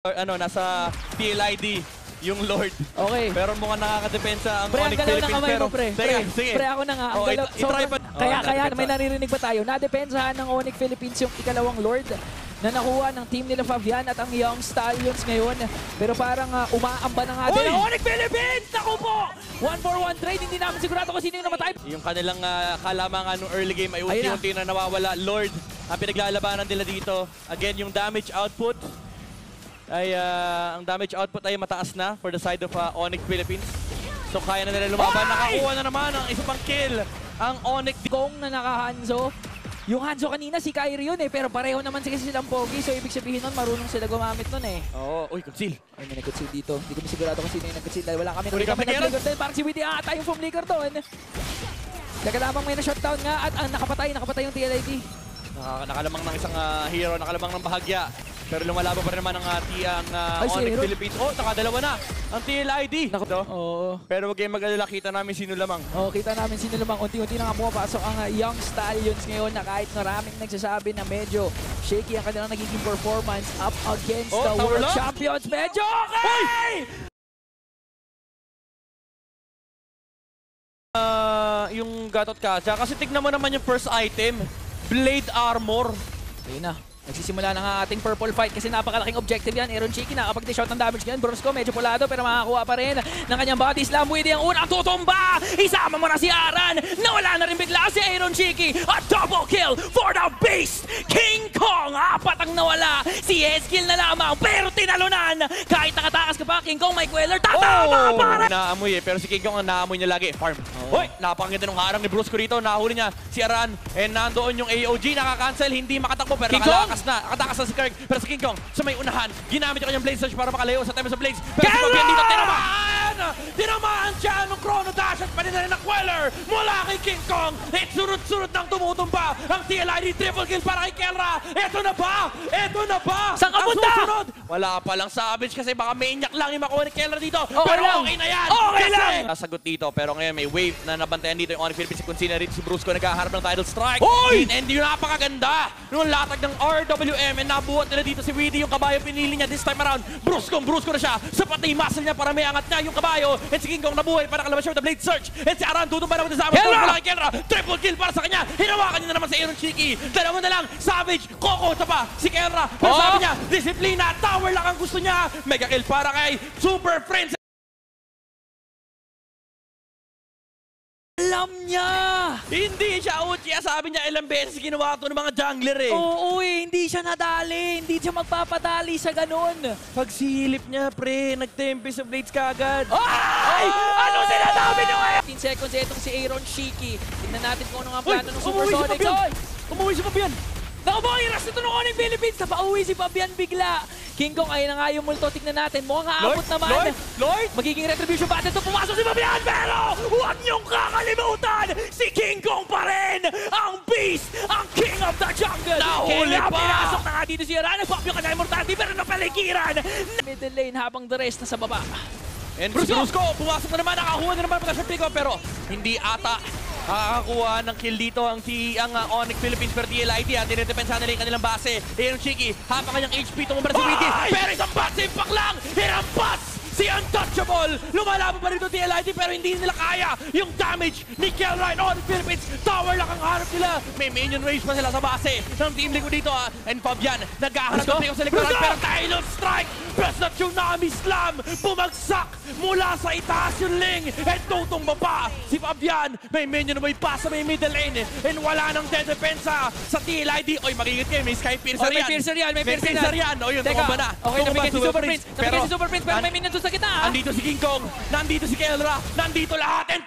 Ano, nasa TLID yung Lord. Okay. Pero mukhang nakakadepensa ang Pre, ang Onyx galaw ng Philippines. kamay Pero, mo, pre. Teka, sige. Pre, ako na nga. Ang Oh, galaw. itry pa. Kaya, nadepensa. may naririnig ba tayo? Nadepensahan ng Onyx Philippines yung ikalawang Lord na nakuha ng team nila Fabian at ang Young Stallions ngayon. Pero parang umaamba na nga din ang Onyx Philippines! Naku po! 1-for-1 trade. Hindi namin sigurado kung sino yung namatay. Yung kanilang kalamangan nung early game ay unti-unti na nawawala. Lord, ang pinaglalabanan nila dito. Again, yung damage output ay ang damage output ay mataas na for the side of Onyx Philippines. So kaya na nila lumaban. Nakakuha na naman ang isa pang kill ang Onyx. Kong na naka-Hanzo. Yung Hanzo kanina si Kyrie yun pero pareho naman kasi silang pogi. So ibig sabihin nun, marunong sila gumamit nun Oo, uy, conceal. Ay, may nag-conceal dito. Hindi kami sigurado kung sino yung nag-conceal dahil wala kami Uli kami nag-flicker din. Parang si Witty ata yung flicker doon. Nagkalamang may na-shutdown nga at ang nakapatay yung TLID. Nakalamang ng isang hero, nakalamang ng bahagya. Pero lumalaban pa rin naman ang Onyx Philippines. Oh, nakadalawa na ang TLID. Oo. Pero huwag kayong mag-alala, kita namin sino lamang. Oo, kita namin sino lamang. Unti-unti na nga pumapasok ang Young Stallions ngayon na kahit maraming nagsasabi na medyo shaky ang kanilang nagiging performance up against the World Champions. Medyo okay! Yung Gatot Kacha, kasi tignan mo naman yung first item, Blade Armor. Ayun na. Nagsisimula na nga ating purple fight kasi napakalaking objective yan. Aaron Cheeky nakapag-dish out ng damage ngayon. Brosco medyo pulado pero makakuha pa rin ng kanyang body slam. Witty ang unang tutumba. Isama mo na si Aran. Nawala na rin bigla si Aaron Cheeky. A double kill for the Beast. King Kong. Apat ang nawala. Si Eskil na lamang pero tinalunan. Kahit nakatakas ka pa, King Kong may queller. Tatama para! Naamoy pero si King Kong ang naamoy niya lagi. Farm. Hoy, napakaganda ng harang ni Brusco rito. Nahuli niya si Aran. And nandoon yung AOG. Nakakancel. Hindi makatakbo pero nakatakas na si Kirk. Pero si King Kong sa may unahan. Ginamit yung kanyang Blaze Surge para makalayo sa time sa Blaze. Pero si Fabian dito tinamaan! Tinamaan siya nung Chrono Dash at panina rin ng Queller mula kay King Kong. At surut-surut nang tumutumba ang TLID triple kill para kay Kelra. Eto na ba? Eto na ba? Saan ka punta? Wala pa lang savage kasi baka maniac lang yung makuha ni Kelra dito. Okay pero lang. okay na yan! Okay lang! Nasagot dito pero ngayon may wave na nabantayan dito yung Onyx Philippines. Si Consina rin si Brusco naghaharap ng title strike. And yung napakaganda nung latag ng RWM and nabuhat nila dito si Witty yung kabayo pinili niya this time around. Brusco na siya. Sapat na yung muscle niya para may angat niya yung kabayo. And si King Kong nabuhay para kalabas siya with the Blade Search. And si Aran tutumba naman sa Kelra! Triple kill para sa kanya. Hinawakan niya na naman si Aaron Cheeky. Dalawa na lang. Savage. Coco sa pa. Si Kelra. Pero sabi niya, disiplina. Tower lang ang gusto niya. Mega kill para kay Super Friends. Alam niya! Hindi siya Uchiha. Sabi niya ilang beses ginawa ito ng mga jungler Oo hindi siya nadali. Hindi siya magpapadali sa ganun. Pagsilip niya, pre, nagtempe sa Blades kaagad. Ay! Ano sinasabi niyo ngayon? 15 seconds itong si Aaron Cheeky. Tingnan natin kung ano nga ang plano ng Supersonic. Umuwi si Fabian! Naku po, iras ito ng Onyx Philippines. Napauwi si Fabian bigla. King Kong, ayun na nga yung multo. Tignan natin. Mukhang aabot naman. Lord! Magiging retribution battle ito. Pumasok si Fabian. Pero huwag niyong kakalimutan. Si King Kong pa rin. Ang Beast. Ang King of the Jungle. Nahuli pa! Pinasok na nga dito si Aran. Nagpapyo ka na immortality pero napaligiran. Middle lane habang the rest nasa baba. And Brusco, pumasok na naman. Nakakuha na naman pagka siya pick up. Pero hindi ata nakakakuha ng kill dito ang Onyx Philippines per TLID. Dinedepensa nila yung kanilang base. Aaron Cheeky, hapa kanyang HP. Tumumara si Witty. Pero isang base impact lang. Hirampas si Untouchable. Lumalaban pa rito TLID pero hindi nila kaya yung damage ni Kelra and Onyx Philippines. Tower lang ang harap nila. May minion rage pa sila sa base ng team linggo dito. And Fabian, naghaharap ng pick up sa likuran. Pero Tyler Strike. Press na Tsunami Slam. Bumagsak mula sa itaas yung Ling. And tutumba pa si Fabian. May minion way pa sa may middle lane. And wala nang dedepensa sa TLID. Oy, magigit kayo. May Sky Piercer yan. May Piercer yan. O yun, tumba na. Okay, nabigyan si Super Prince. Nabigyan si Super Prince pero may minion doon sa kita. Nandito si King Kong. Nandito si Kelra. Nandito lahat. And